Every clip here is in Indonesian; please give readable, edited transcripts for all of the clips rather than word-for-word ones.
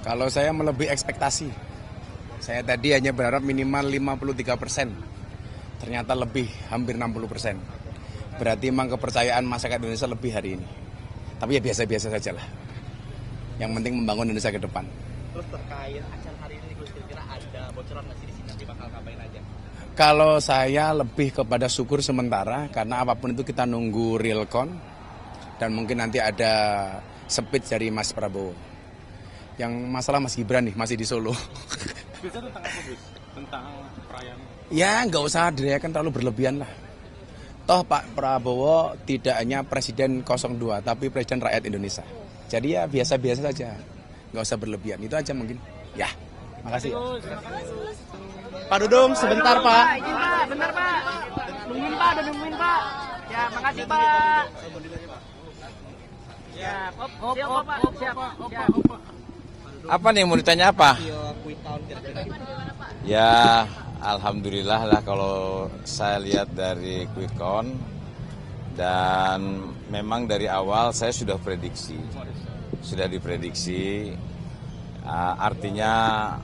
Kalau saya melebihi ekspektasi. Saya tadi hanya berharap minimal 53%. Ternyata lebih, hampir 60%. Berarti memang kepercayaan masyarakat Indonesia lebih hari ini. Tapi ya biasa-biasa saja lah. Yang penting membangun Indonesia ke depan. Terus terkait acara hari ini, Gus, kira-kira ada bocoran nggak sih di sini, nanti bakal ngapain aja? Kalau saya lebih kepada syukur sementara, karena apapun itu kita nunggu realcon. Dan mungkin nanti ada speech dari Mas Prabowo. Yang masalah Mas Gibran nih, masih di Solo. Biasa tentang apa, Gus? Tentang perayaan? Ya nggak usah dirayakan terlalu berlebihan lah. Toh Pak Prabowo tidak hanya Presiden 02, tapi Presiden rakyat Indonesia. Jadi ya biasa-biasa saja, nggak usah berlebihan. Itu aja mungkin. Ya, makasih. Pak Dudung, sebentar Pak. Izin Pak, bentar Pak. Nungguin Pak, udah nungguin Pak. Ya, makasih Pak. Ya, siap Pak. Siap. Apa nih mau ditanya apa? Ya, alhamdulillah lah kalau saya lihat dari quick count, dan memang dari awal saya sudah diprediksi. Artinya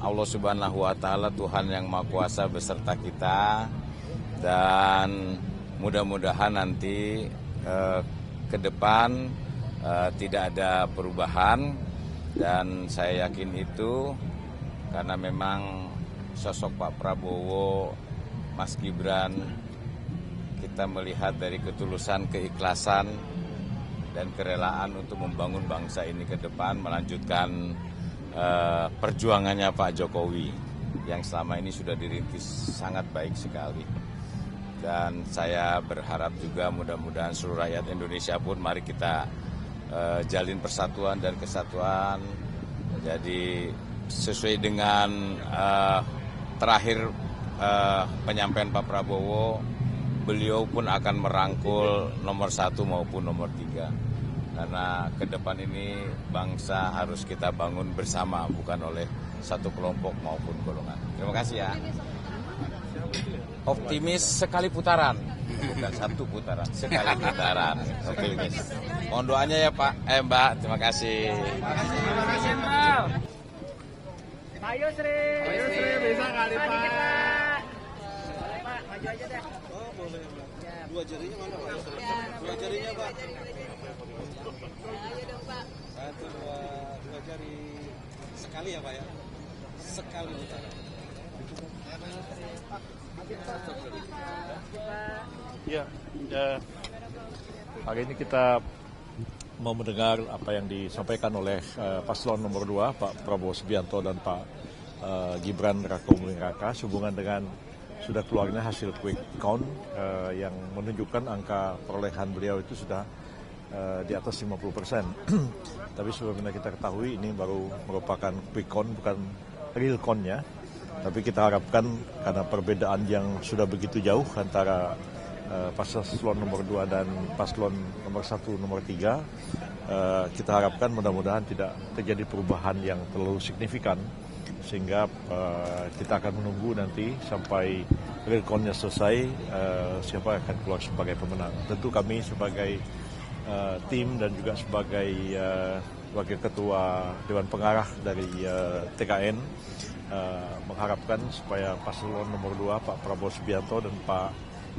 Allah Subhanahu wa Ta'ala, Tuhan yang Maha Kuasa beserta kita, dan mudah-mudahan nanti ke depan tidak ada perubahan. Dan saya yakin itu karena memang sosok Pak Prabowo, Mas Gibran, kita melihat dari ketulusan, keikhlasan, dan kerelaan untuk membangun bangsa ini ke depan, melanjutkan perjuangannya Pak Jokowi yang selama ini sudah dirintis sangat baik sekali. Dan saya berharap juga mudah-mudahan seluruh rakyat Indonesia pun mari kita jalin persatuan dan kesatuan. Jadi sesuai dengan terakhir penyampaian Pak Prabowo, beliau pun akan merangkul nomor 1 maupun nomor 3. Karena ke depan ini bangsa harus kita bangun bersama, bukan oleh satu kelompok maupun golongan. Terima kasih ya. Optimis sekali putaran, bukan satu putaran, sekali putaran. Optimis. Mohon doanya ya Pak, Mbak. Terima kasih. Terima kasih Mbak. Pak Yusri. Bisa kali Pak. Pak, maju aja deh. Oh boleh Pak. Dua jarinya mana Pak? Dua jarinya Pak. Satu, dua jari. Sekali ya Pak ya? Sekali putaran. Ya, hari ini kita mau mendengar apa yang disampaikan oleh paslon nomor 2, Pak Prabowo Subianto dan Pak Gibran Rakabuming Raka sehubungan dengan sudah keluarnya hasil quick count yang menunjukkan angka perolehan beliau itu sudah di atas 50%. Tapi sebagaimana kita ketahui ini baru merupakan quick count, bukan real count-nya. Tapi kita harapkan karena perbedaan yang sudah begitu jauh antara paslon nomor 2 dan paslon nomor 1, nomor 3, kita harapkan mudah-mudahan tidak terjadi perubahan yang terlalu signifikan, sehingga kita akan menunggu nanti sampai real count-nya selesai, siapa akan keluar sebagai pemenang. Tentu kami sebagai tim dan juga sebagai wakil ketua Dewan Pengarah dari TKN mengharapkan supaya paslon nomor 2 Pak Prabowo Subianto dan Pak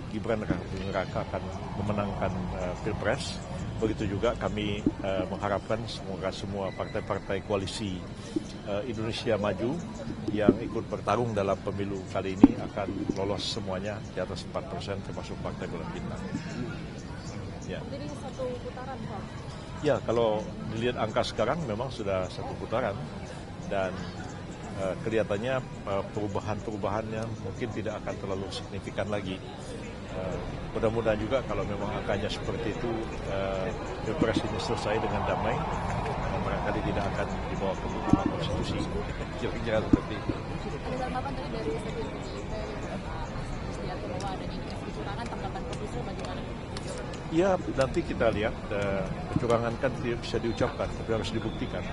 Gibran Rakabuming Raka akan memenangkan Pilpres. Begitu juga kami mengharapkan semoga semua partai-partai koalisi Indonesia Maju yang ikut bertarung dalam pemilu kali ini akan lolos semuanya di atas 4%, termasuk Partai Bulan Bintang. Ya. Jadi satu putaran Pak? Ya, kalau dilihat angka sekarang memang sudah satu putaran, dan kelihatannya perubahan-perubahannya mungkin tidak akan terlalu signifikan lagi. Mudah-mudahan juga kalau memang angkanya seperti itu, Pilpres ini selesai dengan damai, barangkali tidak akan dibawa ke Mahkamah Konstitusi. Kira-kira seperti itu. Tanggal 8 tadi dari strategi Pak Subianto bahwa adanya indikasi kecurangan, tanggapan Profesor bagaimana? Ya, nanti kita lihat, kecurangan kan tidak bisa diucapkan, tapi harus dibuktikan.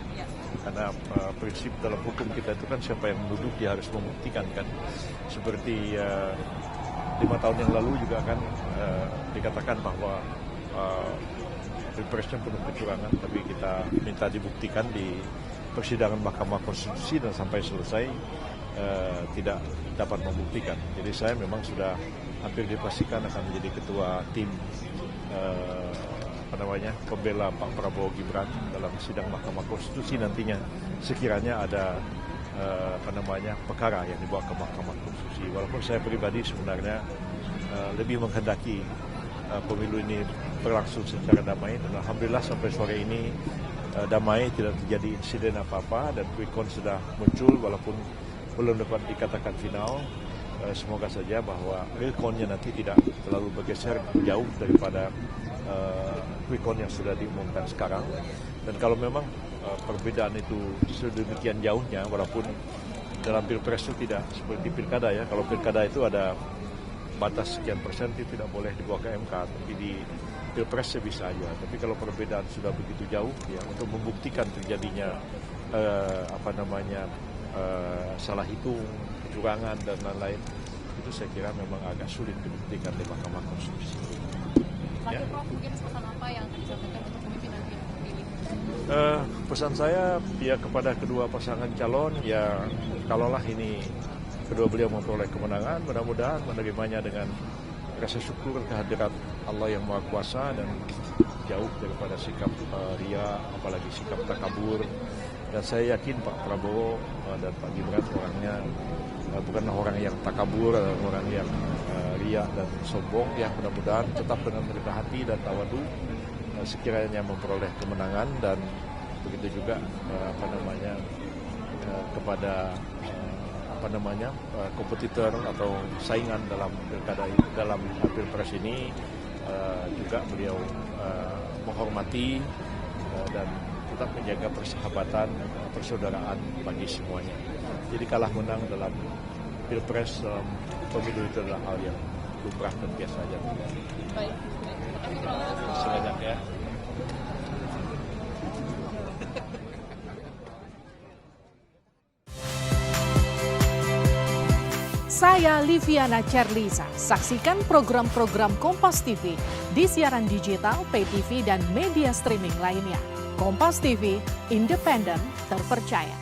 Karena prinsip dalam hukum kita itu kan siapa yang menuduh dia harus membuktikan kan. Seperti 5 tahun yang lalu juga kan dikatakan bahwa Pilpresnya penuh kecurangan, tapi kita minta dibuktikan di persidangan Mahkamah Konstitusi dan sampai selesai tidak dapat membuktikan. Jadi saya memang sudah hampir dipastikan akan menjadi ketua tim pembela Pak Prabowo Gibran dalam sidang Mahkamah Konstitusi nantinya, sekiranya ada perkara yang dibawa ke Mahkamah Konstitusi. Walaupun saya pribadi sebenarnya lebih menghendaki pemilu ini berlangsung secara damai, dan alhamdulillah sampai sore ini damai, tidak terjadi insiden apa-apa, dan quick count sudah muncul walaupun belum dapat dikatakan final. Semoga saja bahwa real count-nya nanti tidak terlalu bergeser jauh daripada quick count yang sudah diumumkan sekarang. Dan kalau memang perbedaan itu sedemikian jauhnya, walaupun dalam pilpres itu tidak seperti pilkada ya, kalau pilkada itu ada batas sekian persen itu tidak boleh dibawa ke MK, tapi di pilpres bisa aja. Tapi kalau perbedaan sudah begitu jauh ya, untuk membuktikan terjadinya salah hitung, kecurangan dan lain-lain, itu saya kira memang agak sulit dibuktikan di Mahkamah Konstitusi. Terakhir, Prof, mungkin pesan apa yang disampaikan untuk pemimpin nanti terpilih? Pesan saya ya kepada kedua pasangan calon, ya kalaulah ini kedua beliau memperoleh kemenangan, mudah-mudahan menerimanya dengan rasa syukur kehadirat Allah yang Maha Kuasa dan jauh daripada sikap ria, apalagi sikap takabur. Dan saya yakin Pak Prabowo dan Pak Gibran orangnya bukanlah orang yang takabur, orang yang ria dan sombong. Ya, mudah-mudahan tetap dengan rendah hati dan tawadu sekiranya memperoleh kemenangan, dan begitu juga kepada kompetitor atau saingan dalam pilkada, dalam pilpres ini juga beliau menghormati dan tetap menjaga persahabatan, persaudaraan bagi semuanya. Jadi kalah menang dalam pilpres, dalam pemilu itu adalah hal yang lumrah dan biasa saja. Baik. Banyak ya. Saya Liviana Cerlisa. Saksikan program-program Kompas TV di siaran digital, pay TV, dan media streaming lainnya. Kompas TV, independen, terpercaya.